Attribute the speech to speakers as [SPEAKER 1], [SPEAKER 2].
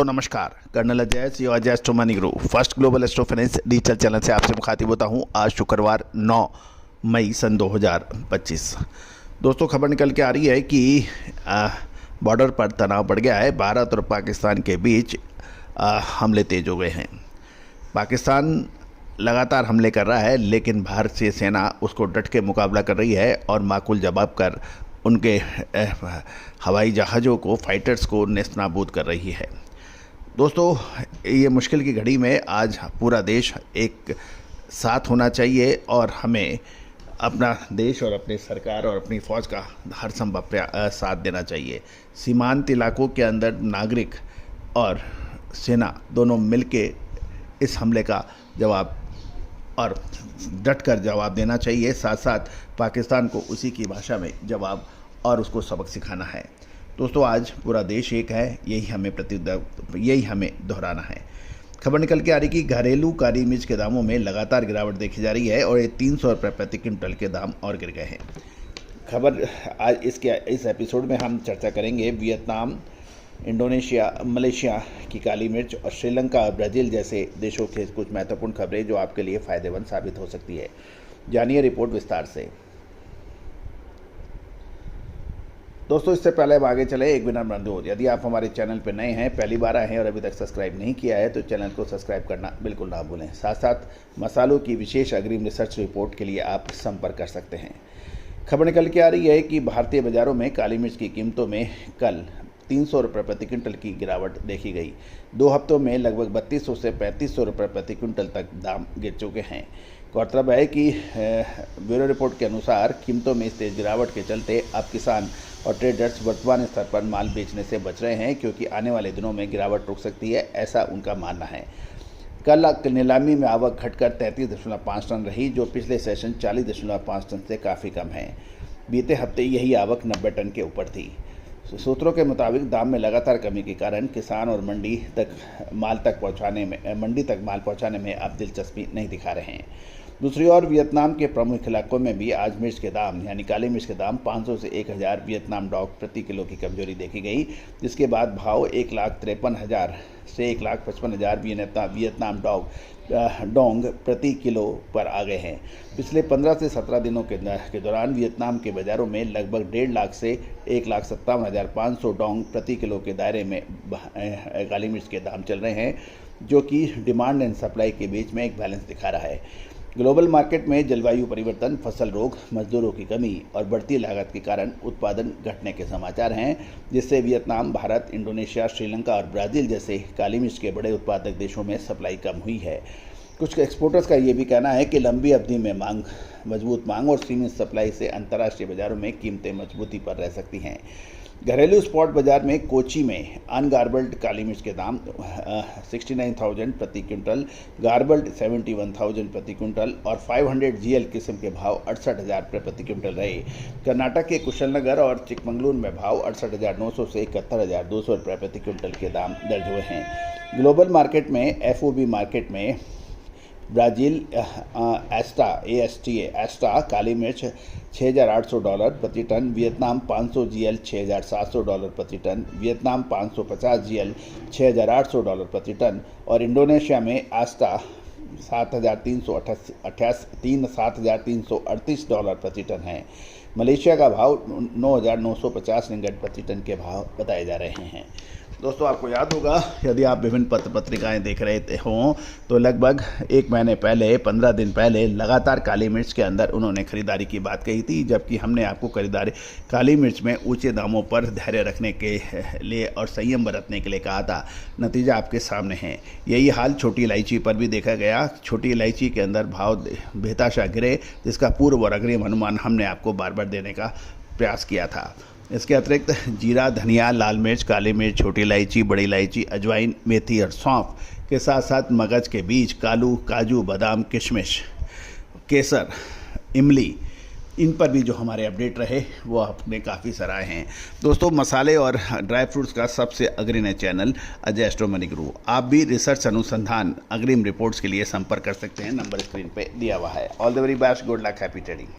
[SPEAKER 1] नमस्कार, colonel Ajay Singh Ajay astro money guru first global astro finance digital channel से आपसे मुखातिब होता हूं। आज शुक्रवार 9 मई सन 2025। दोस्तों, खबर निकल के आ रही है कि बॉर्डर पर तनाव बढ़ गया है। भारत और पाकिस्तान के बीच हमले तेज हो गए हैं। पाकिस्तान लगातार हमले कर रहा है, लेकिन भारतीय सेना उसको डट के मुकाबला कर रही है और माकूल जवाब कर उनके हवाई जहाज़ों को, फाइटर्स को नेस्तनाबूद कर रही है। दोस्तों, ये मुश्किल की घड़ी में आज पूरा देश एक साथ होना चाहिए और हमें अपना देश और अपनी सरकार और अपनी फ़ौज का हर संभव साथ देना चाहिए। सीमांत इलाकों के अंदर नागरिक और सेना दोनों मिलके इस हमले का जवाब और डट कर जवाब देना चाहिए। साथ साथ पाकिस्तान को उसी की भाषा में जवाब और उसको सबक सिखाना है। दोस्तों, आज पूरा देश एक है, यही हमें दोहराना है। खबर निकल के आ रही कि घरेलू काली मिर्च के दामों में लगातार गिरावट देखी जा रही है और ये 300 रुपये प्रति क्विंटल के दाम और गिर गए हैं। खबर आज इस एपिसोड में हम चर्चा करेंगे वियतनाम, इंडोनेशिया, मलेशिया की काली मिर्च और श्रीलंका और ब्राज़ील जैसे देशों के कुछ महत्वपूर्ण खबरें जो आपके लिए फ़ायदेमंद साबित हो सकती है। जानिए रिपोर्ट विस्तार से। दोस्तों, इससे पहले हम आगे चले, एक विनम्र अनुरोध, यदि आप हमारे चैनल पर नए हैं, पहली बार आए हैं और अभी तक सब्सक्राइब नहीं किया है तो चैनल को सब्सक्राइब करना बिल्कुल ना भूलें। साथ साथ मसालों की विशेष अग्रिम रिसर्च रिपोर्ट के लिए आप संपर्क कर सकते हैं। खबर निकल के आ रही है कि भारतीय बाज़ारों में काली मिर्च की कीमतों में कल 300 रुपये प्रति क्विंटल की गिरावट देखी गई। 2 हफ्तों में लगभग 3200 से 3500 रुपये प्रति क्विंटल तक दाम गिर चुके हैं। गौरतलब है कि ब्यूरो रिपोर्ट के अनुसार कीमतों में इस तेज गिरावट के चलते अब किसान और ट्रेडर्स वर्तमान स्तर पर माल बेचने से बच रहे हैं, क्योंकि आने वाले दिनों में गिरावट रुक सकती है, ऐसा उनका मानना है। कल नीलामी में आवक घटकर 33.5 टन रही, जो पिछले सेशन 40.5 टन से काफ़ी कम है। बीते हफ्ते यही आवक 90 टन के ऊपर थी। सूत्रों के मुताबिक दाम में लगातार कमी के कारण किसान और मंडी तक माल पहुंचाने में अब दिलचस्पी नहीं दिखा रहे हैं। दूसरी ओर वियतनाम के प्रमुख इलाकों में भी आज मिर्च के दाम यानी काली मिर्च के दाम 500 से 1000 वियतनाम डॉग प्रति किलो की कमजोरी देखी गई, जिसके बाद भाव 1,53,000 से 1,55,000 वियतनाम डोंग प्रति किलो पर आ गए हैं। पिछले 15 से 17 दिनों के दौरान वियतनाम के बाज़ारों में लगभग 1.5 लाख से 1,57,500 डोंग प्रति किलो के दायरे में काली मिर्च के दाम चल रहे हैं, जो कि डिमांड एंड सप्लाई के बीच में एक बैलेंस दिखा रहा है। ग्लोबल मार्केट में जलवायु परिवर्तन, फसल रोग, मजदूरों की कमी और बढ़ती लागत के कारण उत्पादन घटने के समाचार हैं, जिससे वियतनाम, भारत, इंडोनेशिया, श्रीलंका और ब्राज़ील जैसे काली मिर्च के बड़े उत्पादक देशों में सप्लाई कम हुई है। कुछ एक्सपोर्टर्स का ये भी कहना है कि लंबी अवधि में मजबूत मांग और सीमित सप्लाई से अंतर्राष्ट्रीय बाज़ारों में कीमतें मजबूती पर रह सकती हैं। घरेलू स्पॉट बाज़ार में कोची में अनगार्बल्ड काली मिर्च के दाम 69,000 प्रति क्विंटल, गार्बल्ड 71,000 प्रति क्विंटल और 500 GL किस्म के भाव 68,000 रुपये प्रति क्विंटल रहे। कर्नाटक के कुशलनगर और चिकमंगलूर में भाव 68,900 से 71,200 रुपये प्रति क्विंटल के दाम दर्ज हुए हैं। ग्लोबल मार्केट में FOB मार्केट में ब्राज़ील एस्टा काली मिर्च $6,800 प्रति टन, वियतनाम 500 GL $6,700 प्रति टन, वियतनाम 550 GL $6,800 प्रति टन और इंडोनेशिया में आस्टा $7,338 प्रति टन है। मलेशिया का भाव 9,950 रिंगट प्रति टन के भाव बताए जा रहे हैं। दोस्तों, आपको याद होगा, यदि आप विभिन्न पत्र पत्रिकाएं देख रहे हों तो लगभग 1 महीने पहले, 15 दिन पहले लगातार काली मिर्च के अंदर उन्होंने खरीदारी की बात कही थी, जबकि हमने आपको काली मिर्च में ऊंचे दामों पर धैर्य रखने के लिए और संयम बरतने के लिए कहा था। नतीजा आपके सामने है। यही हाल छोटी इलायची पर भी देखा गया। छोटी इलायची के अंदर भाव बेताशा गिरे, जिसका पूर्व और अग्रिम अनुमान हमने आपको बार बार देने का प्रयास किया था। इसके अतिरिक्त जीरा, धनिया, लाल मिर्च, काली मिर्च, छोटी इलायची, बड़ी इलायची, अजवाइन, मेथी और सौंफ के साथ साथ मगज के बीज, काजू, बादाम, किशमिश, केसर, इमली, इन पर भी जो हमारे अपडेट रहे वो आपने काफ़ी सराहे हैं। दोस्तों, मसाले और ड्राई फ्रूट्स का सबसे अग्रणी चैनल अजय एस्ट्रो मनी गुरु। आप भी रिसर्च, अनुसंधान, अग्रिम रिपोर्ट्स के लिए संपर्क कर सकते हैं। नंबर स्क्रीन पे दिया हुआ है। All the very best, good luck, happy trading.